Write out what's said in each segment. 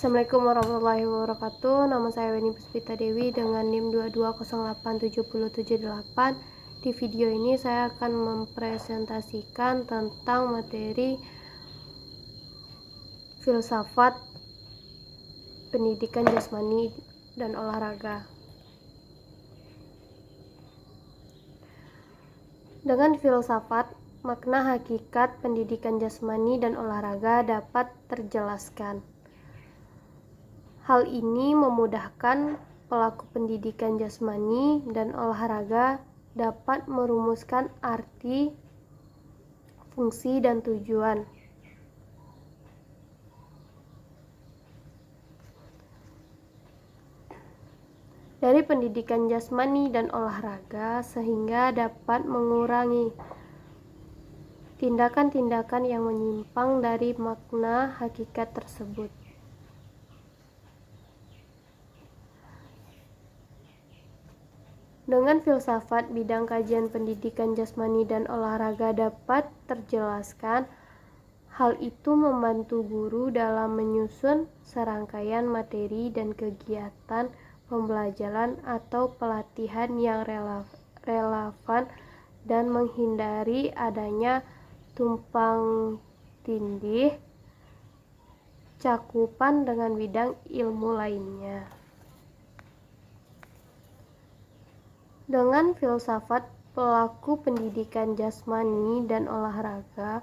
Assalamualaikum warahmatullahi wabarakatuh. Nama saya Weni Puspita Dewi dengan NIM 2208778. Di video ini saya akan mempresentasikan tentang materi filsafat pendidikan jasmani dan olahraga. Dengan filsafat, makna hakikat pendidikan jasmani dan olahraga dapat terjelaskan. Hal ini memudahkan pelaku pendidikan jasmani dan olahraga dapat merumuskan arti, fungsi, dan tujuan. Dari pendidikan jasmani dan olahraga sehingga dapat mengurangi tindakan-tindakan yang menyimpang dari makna hakikat tersebut. Dengan filsafat, bidang kajian pendidikan jasmani dan olahraga dapat terjelaskan. Hal itu membantu guru dalam menyusun serangkaian materi dan kegiatan pembelajaran atau pelatihan yang relevan dan menghindari adanya tumpang tindih cakupan dengan bidang ilmu lainnya. Dengan filsafat, pelaku pendidikan jasmani dan olahraga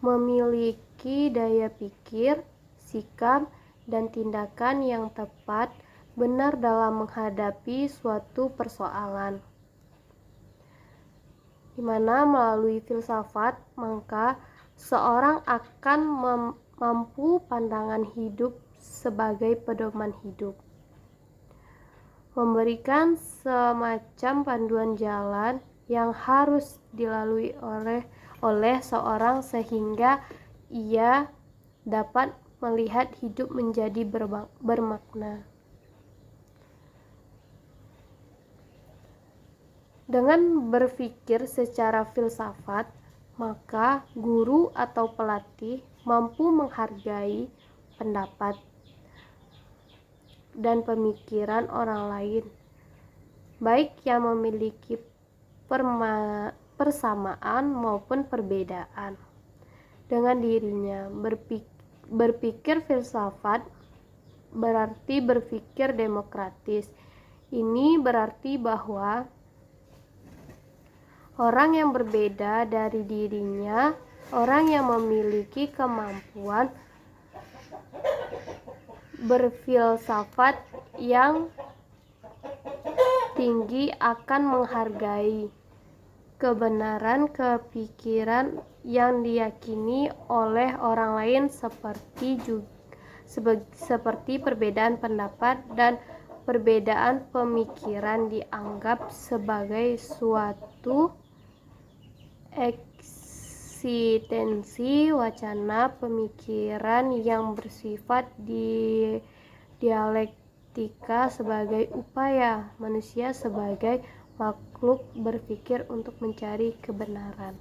memiliki daya pikir, sikap, dan tindakan yang tepat benar dalam menghadapi suatu persoalan. Di mana melalui filsafat, maka seorang akan mampu pandangan hidup sebagai pedoman hidup, memberikan semacam panduan jalan yang harus dilalui oleh seorang sehingga ia dapat melihat hidup menjadi bermakna. Dengan berpikir secara filsafat, maka guru atau pelatih mampu menghargai pendapat dan pemikiran orang lain, baik yang memiliki persamaan maupun perbedaan dengan dirinya. Berpikir filsafat berarti berpikir demokratis. Ini berarti bahwa orang yang berbeda dari dirinya, orang yang memiliki kemampuan berfilsafat yang tinggi akan menghargai kebenaran kepikiran yang diyakini oleh orang lain seperti perbedaan pendapat dan perbedaan pemikiran dianggap sebagai suatu eksistensi wacana pemikiran yang bersifat dialektika sebagai upaya manusia sebagai makhluk berpikir untuk mencari kebenaran.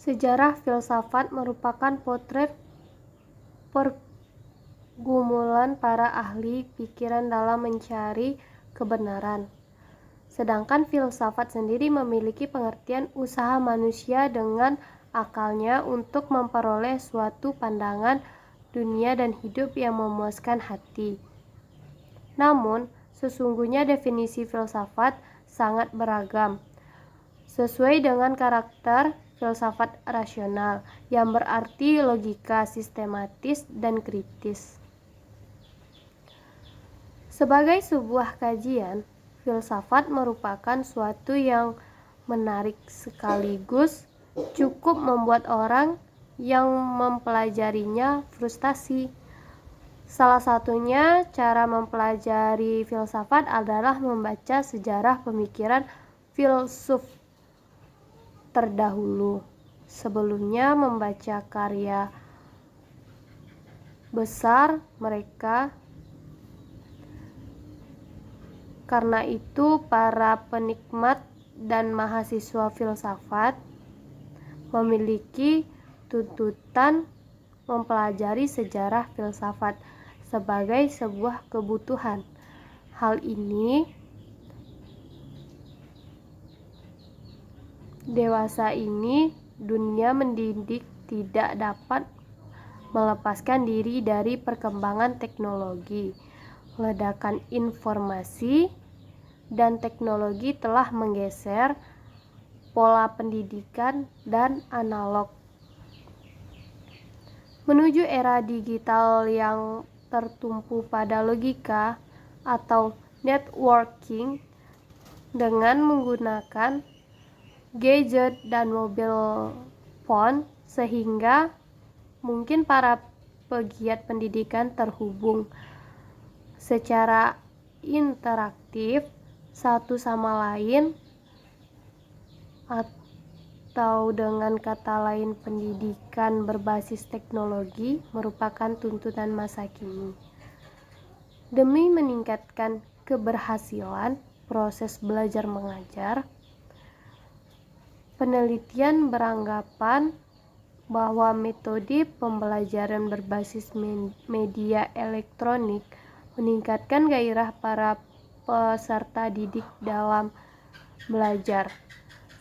Sejarah filsafat merupakan potret pergumulan para ahli pikiran dalam mencari kebenaran. Sedangkan filsafat sendiri memiliki pengertian usaha manusia dengan akalnya untuk memperoleh suatu pandangan dunia dan hidup yang memuaskan hati. Namun, sesungguhnya definisi filsafat sangat beragam, sesuai dengan karakter filsafat rasional, yang berarti logika, sistematis, dan kritis. Sebagai sebuah kajian, filsafat merupakan suatu yang menarik sekaligus cukup membuat orang yang mempelajarinya frustasi. Salah satunya cara mempelajari filsafat adalah membaca sejarah pemikiran filsuf terdahulu sebelumnya membaca karya besar mereka. Karena itu, para penikmat dan mahasiswa filsafat memiliki tuntutan mempelajari sejarah filsafat sebagai sebuah kebutuhan. Hal ini dewasa ini dunia mendidik tidak dapat melepaskan diri dari perkembangan teknologi. Ledakan informasi dan teknologi telah menggeser pola pendidikan dan analog menuju era digital yang tertumpu pada logika atau networking dengan menggunakan gadget dan mobile phone, sehingga mungkin para pegiat pendidikan terhubung secara interaktif satu sama lain, atau dengan kata lain pendidikan berbasis teknologi merupakan tuntutan masa kini. Demi meningkatkan keberhasilan proses belajar mengajar, penelitian beranggapan bahwa metode pembelajaran berbasis media elektronik meningkatkan gairah para peserta didik dalam belajar.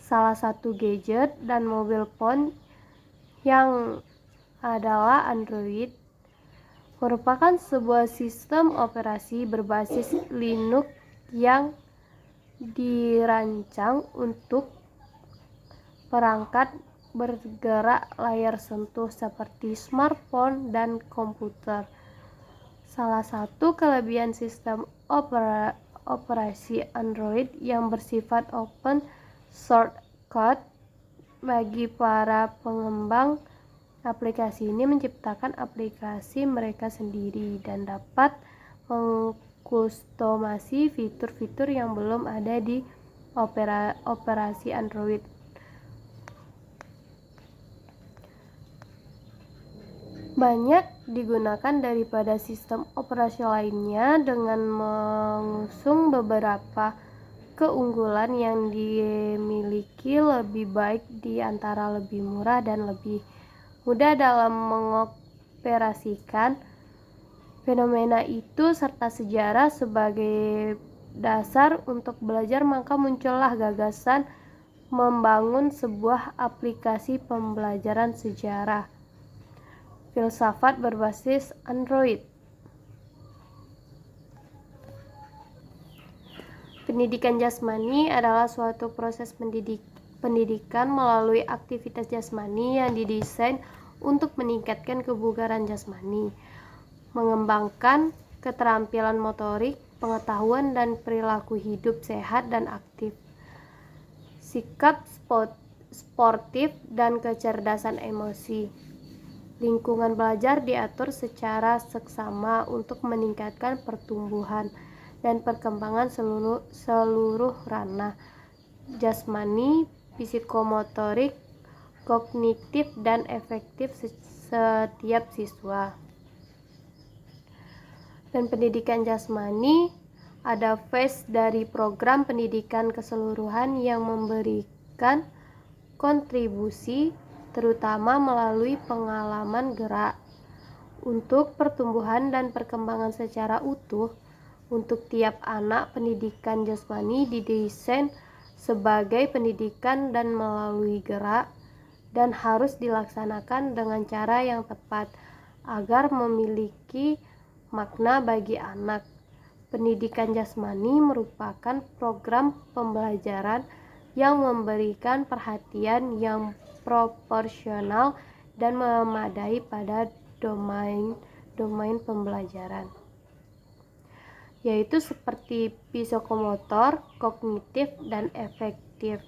Salah satu gadget dan mobile phone yang adalah Android merupakan sebuah sistem operasi berbasis Linux yang dirancang untuk perangkat bergerak layar sentuh seperti smartphone dan komputer. Salah satu kelebihan sistem operasi Android yang bersifat open source code bagi para pengembang aplikasi ini menciptakan aplikasi mereka sendiri dan dapat mengkustomasi fitur-fitur yang belum ada di operasi Android. Banyak digunakan daripada sistem operasi lainnya dengan mengusung beberapa keunggulan yang dimiliki, lebih baik di antara lebih murah dan lebih mudah dalam mengoperasikan. Fenomena itu serta sejarah sebagai dasar untuk belajar, maka muncullah gagasan membangun sebuah aplikasi pembelajaran sejarah filsafat berbasis Android. Pendidikan jasmani adalah suatu proses pendidikan melalui aktivitas jasmani yang didesain untuk meningkatkan kebugaran jasmani, mengembangkan keterampilan motorik, pengetahuan dan perilaku hidup sehat dan aktif, sikap sportif dan kecerdasan emosi. Lingkungan belajar diatur secara seksama untuk meningkatkan pertumbuhan dan perkembangan seluruh ranah jasmani, psikomotorik, kognitif, dan efektif setiap siswa. Dan pendidikan jasmani ada phase dari program pendidikan keseluruhan yang memberikan kontribusi terutama melalui pengalaman gerak untuk pertumbuhan dan perkembangan secara utuh. Untuk tiap anak, pendidikan jasmani didesain sebagai pendidikan dan melalui gerak dan harus dilaksanakan dengan cara yang tepat agar memiliki makna bagi anak. Pendidikan jasmani merupakan program pembelajaran yang memberikan perhatian yang proporsional dan memadai pada domain pembelajaran, yaitu seperti psikomotor, kognitif, dan efektif.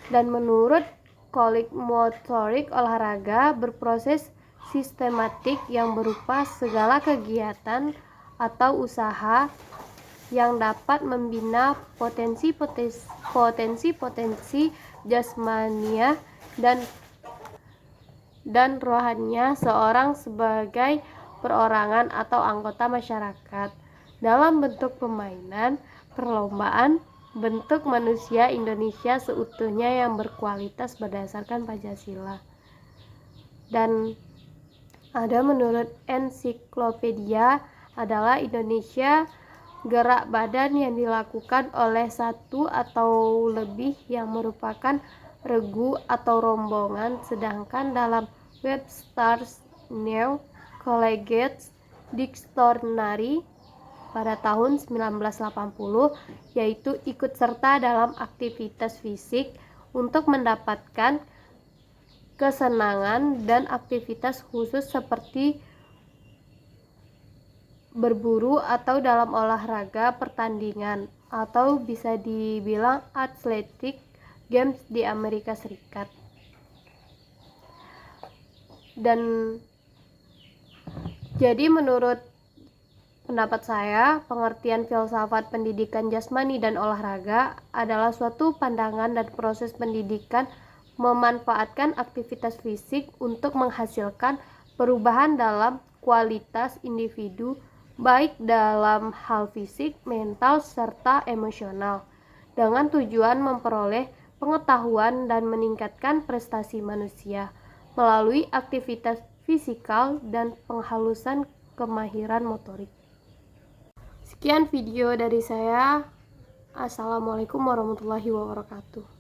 Dan menurut Kolleg motorik olahraga berproses sistematik yang berupa segala kegiatan atau usaha yang dapat membina potensi jasmania dan rohania seorang sebagai perorangan atau anggota masyarakat dalam bentuk permainan, perlombaan, bentuk manusia Indonesia seutuhnya yang berkualitas berdasarkan Pancasila. Dan Ada menurut ensiklopedia adalah Indonesia gerak badan yang dilakukan oleh satu atau lebih yang merupakan regu atau rombongan, sedangkan dalam Webster's New Collegiate Dictionary pada tahun 1980 yaitu ikut serta dalam aktivitas fisik untuk mendapatkan kesenangan dan aktivitas khusus seperti berburu atau dalam olahraga pertandingan atau bisa dibilang athletic games di Amerika Serikat. Dan jadi menurut pendapat saya, pengertian filsafat pendidikan jasmani dan olahraga adalah suatu pandangan dan proses pendidikan memanfaatkan aktivitas fisik untuk menghasilkan perubahan dalam kualitas individu, baik dalam hal fisik, mental, serta emosional, dengan tujuan memperoleh pengetahuan dan meningkatkan prestasi manusia melalui aktivitas fisikal dan penghalusan kemahiran motorik. Sekian video dari saya. Assalamualaikum warahmatullahi wabarakatuh.